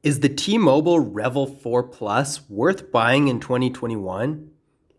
Is the T-Mobile Revvl 4 Plus worth buying in 2021?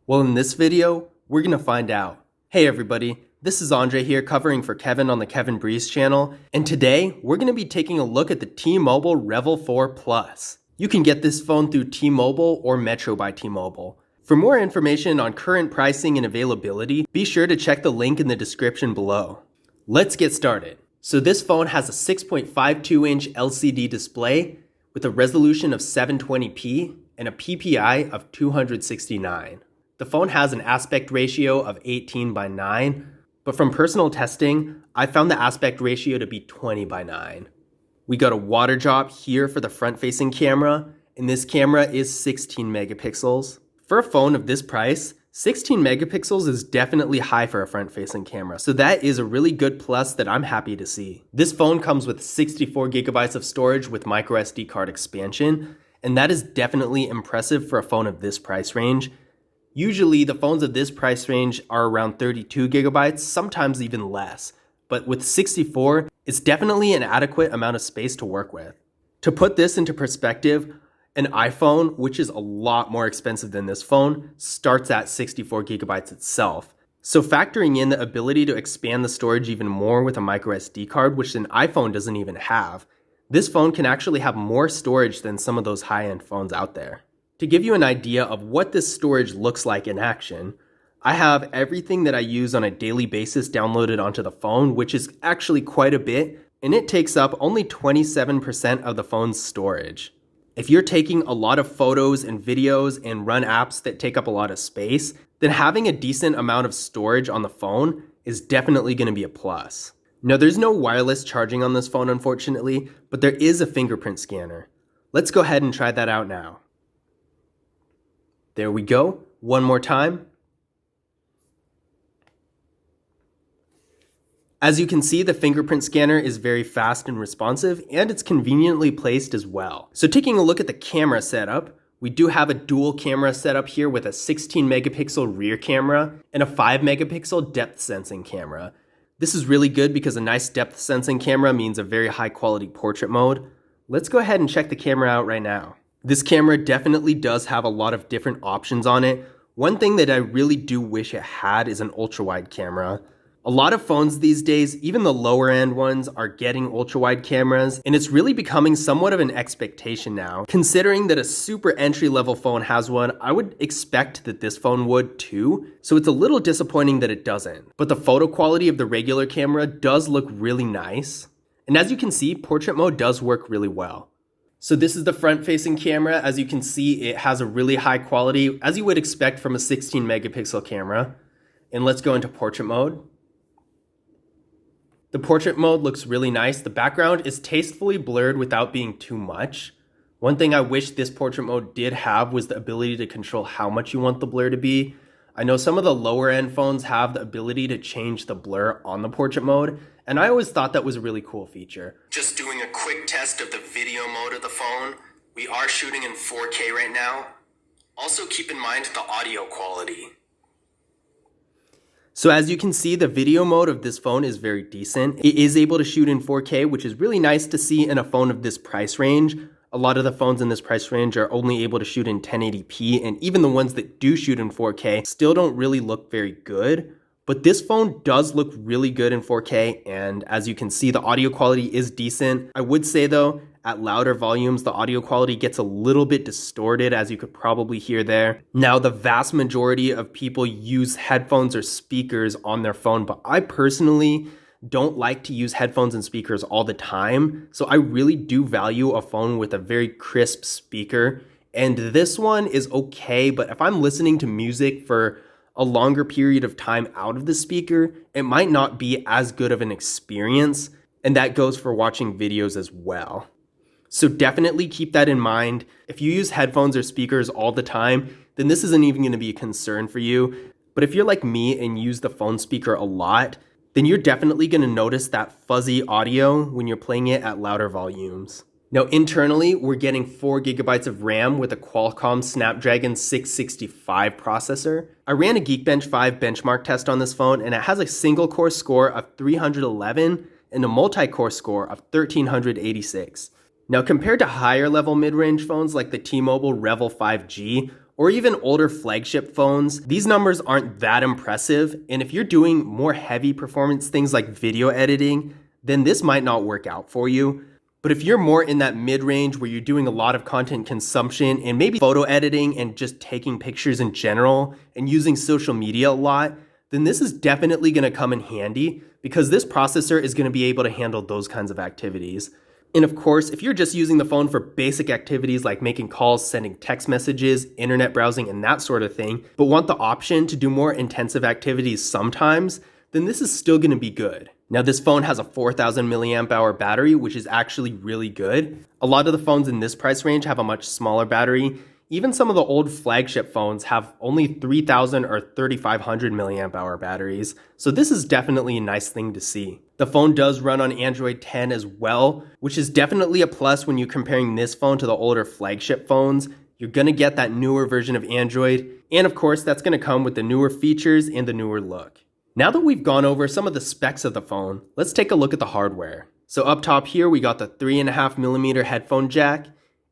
Well, in this video, we're going to find out. Hey everybody, this is Andre here covering for Kevin on the Kevin Breeze channel, and today we're going to be taking a look at the T-Mobile Revvl 4 Plus. You can get this phone through T-Mobile or Metro by T-Mobile. For more information on current pricing and availability, be sure to check the link in the description below. Let's get started. So this phone has a 6.52-inch LCD display with a resolution of 720p and a PPI of 269. The phone has an aspect ratio of 18:9, but from personal testing, I found the aspect ratio to be 20:9. We got a water drop here for the front-facing camera, and this camera is 16 megapixels. For a phone of this price, 16 megapixels is definitely high for a front-facing camera, so that is a really good plus that I'm happy to see. This phone comes with 64 gigabytes of storage with microSD card expansion, and that is definitely impressive for a phone of this price range. Usually, the phones of this price range are around 32 gigabytes, sometimes even less, but with 64, it's definitely an adequate amount of space to work with. To put this into perspective, an iPhone, which is a lot more expensive than this phone, starts at 64 gigabytes itself. So factoring in the ability to expand the storage even more with a microSD card, which an iPhone doesn't even have, this phone can actually have more storage than some of those high-end phones out there. To give you an idea of what this storage looks like in action, I have everything that I use on a daily basis downloaded onto the phone, which is actually quite a bit, and it takes up only 27% of the phone's storage. If you're taking a lot of photos and videos and run apps that take up a lot of space, then having a decent amount of storage on the phone is definitely going to be a plus. Now, there's no wireless charging on this phone, unfortunately, but there is a fingerprint scanner. Let's go ahead and try that out now. There we go. One more time. As you can see, the fingerprint scanner is very fast and responsive, and it's conveniently placed as well. So taking a look at the camera setup, we do have a dual camera setup here with a 16 megapixel rear camera and a 5 megapixel depth sensing camera. This is really good because a nice depth sensing camera means a very high quality portrait mode. Let's go ahead and check the camera out right now. This camera definitely does have a lot of different options on it. One thing that I really do wish it had is an ultra wide camera. A lot of phones these days, even the lower end ones, are getting ultra-wide cameras, and it's really becoming somewhat of an expectation now. Considering that a super entry-level phone has one, I would expect that this phone would too, so it's a little disappointing that it doesn't. But the photo quality of the regular camera does look really nice, and as you can see, portrait mode does work really well. So this is the front-facing camera. As you can see, it has a really high quality, as you would expect from a 16 megapixel camera. And let's go into portrait mode. The portrait mode looks really nice. The background is tastefully blurred without being too much. One thing I wish this portrait mode did have was the ability to control how much you want the blur to be. I know some of the lower end phones have the ability to change the blur on the portrait mode, and I always thought that was a really cool feature. Just doing a quick test of the video mode of the phone. We are shooting in 4K right now. Also keep in mind the audio quality. So as you can see, the video mode of this phone is very decent. It is able to shoot in 4K, which is really nice to see in a phone of this price range. A lot of the phones in this price range are only able to shoot in 1080p, and even the ones that do shoot in 4K still don't really look very good. But this phone does look really good in 4K, and as you can see, the audio quality is decent. I would say though, at louder volumes, the audio quality gets a little bit distorted, as you could probably hear there. Now, the vast majority of people use headphones or speakers on their phone, but I personally don't like to use headphones and speakers all the time. So I really do value a phone with a very crisp speaker. And this one is okay, but if I'm listening to music for a longer period of time out of the speaker, it might not be as good of an experience. And that goes for watching videos as well. So definitely keep that in mind. If you use headphones or speakers all the time, then this isn't even going to be a concern for you. But if you're like me and use the phone speaker a lot, then you're definitely going to notice that fuzzy audio when you're playing it at louder volumes. Now internally, we're getting 4 gigabytes of RAM with a Qualcomm Snapdragon 665 processor. I ran a Geekbench 5 benchmark test on this phone, and it has a single core score of 311 and a multi-core score of 1386. Now, compared to higher level mid-range phones like the T-Mobile Revvl 5G, or even older flagship phones, these numbers aren't that impressive, and if you're doing more heavy performance things like video editing, then this might not work out for you. But if you're more in that mid-range where you're doing a lot of content consumption and maybe photo editing and just taking pictures in general and using social media a lot, then this is definitely going to come in handy because this processor is going to be able to handle those kinds of activities. And of course, if you're just using the phone for basic activities like making calls, sending text messages, internet browsing, and that sort of thing, but want the option to do more intensive activities sometimes, then this is still going to be good. Now, this phone has a 4,000 milliamp hour battery, which is actually really good. A lot of the phones in this price range have a much smaller battery. Even some of the old flagship phones have only 3,000 or 3,500 milliamp hour batteries. So this is definitely a nice thing to see. The phone does run on Android 10 as well, which is definitely a plus when you're comparing this phone to the older flagship phones. You're gonna get that newer version of Android. And of course, that's gonna come with the newer features and the newer look. Now that we've gone over some of the specs of the phone, let's take a look at the hardware. So up top here, we got the 3.5mm headphone jack.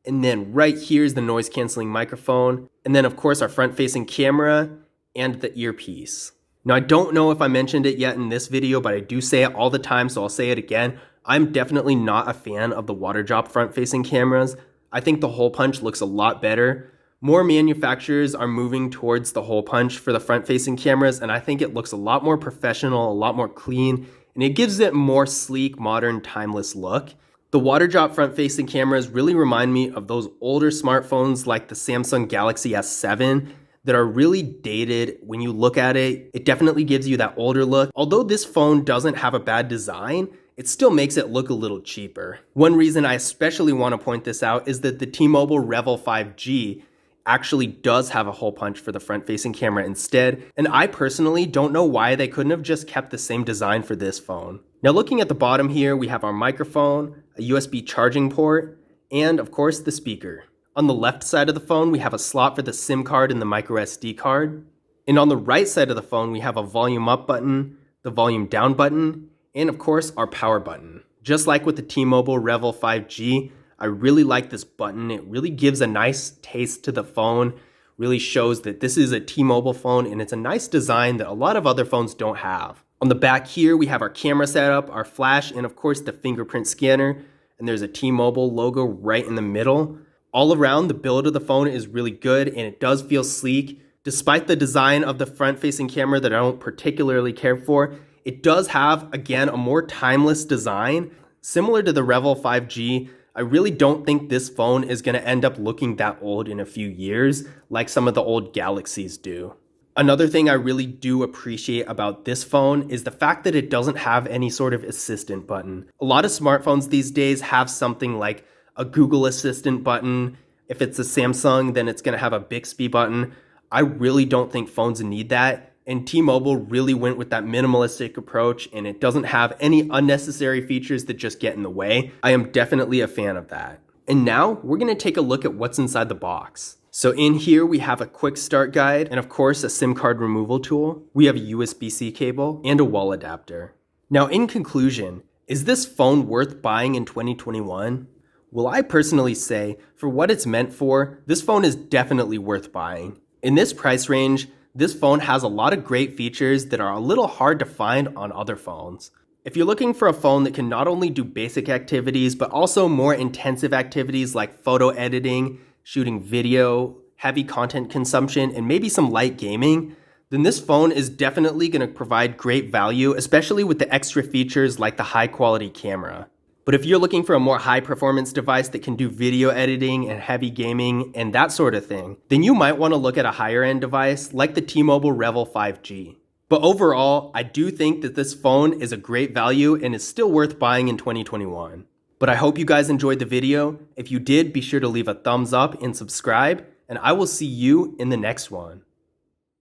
And then right here is the noise canceling microphone. And then of course our front facing camera and the earpiece. Now I don't know if I mentioned it yet in this video, but I do say it all the time, so I'll say it again. I'm definitely not a fan of the water drop front facing cameras. I think the hole punch looks a lot better. More manufacturers are moving towards the hole punch for the front facing cameras, and I think it looks a lot more professional, a lot more clean, and it gives it a more sleek, modern, timeless look. The water drop front facing cameras really remind me of those older smartphones like the Samsung Galaxy S7 that are really dated. When you look at it, it definitely gives you that older look. Although this phone doesn't have a bad design, it still makes it look a little cheaper. One reason I especially want to point this out is that the T-Mobile Revvl 5G actually does have a hole punch for the front-facing camera instead, and I personally don't know why they couldn't have just kept the same design for this phone. Now looking at the bottom here, we have our microphone, a USB charging port, and of course the speaker. On the left side of the phone, we have a slot for the SIM card and the micro SD card. And on the right side of the phone, we have a volume up button, the volume down button, and of course our power button. Just like with the T-Mobile Revvl 5G, I really like this button. It really gives a nice taste to the phone, really shows that this is a T-Mobile phone, and it's a nice design that a lot of other phones don't have. On the back here, we have our camera setup, our flash, and of course the fingerprint scanner, and there's a T-Mobile logo right in the middle. All around, the build of the phone is really good, and it does feel sleek. Despite the design of the front-facing camera that I don't particularly care for, it does have, again, a more timeless design. Similar to the Revvl 5G, I really don't think this phone is going to end up looking that old in a few years like some of the old Galaxies do. Another thing I really do appreciate about this phone is the fact that it doesn't have any sort of assistant button. A lot of smartphones these days have something like a Google Assistant button. If it's a Samsung, then it's going to have a Bixby button. I really don't think phones need that. And T-Mobile really went with that minimalistic approach, and it doesn't have any unnecessary features that just get in the way. I am definitely a fan of that. And now we're gonna take a look at what's inside the box. So in here, we have a quick start guide, and of course, a SIM card removal tool. We have a USB-C cable and a wall adapter. Now, in conclusion, is this phone worth buying in 2021? Well, I personally say, for what it's meant for, this phone is definitely worth buying. In this price range, this phone has a lot of great features that are a little hard to find on other phones. If you're looking for a phone that can not only do basic activities, but also more intensive activities like photo editing, shooting video, heavy content consumption, and maybe some light gaming, then this phone is definitely going to provide great value, especially with the extra features like the high quality camera. But if you're looking for a more high performance device that can do video editing and heavy gaming and that sort of thing, then you might want to look at a higher end device like the T-Mobile Revvl 5G. But overall, I do think that this phone is a great value and is still worth buying in 2021. But I hope you guys enjoyed the video. If you did, be sure to leave a thumbs up and subscribe, and I will see you in the next one.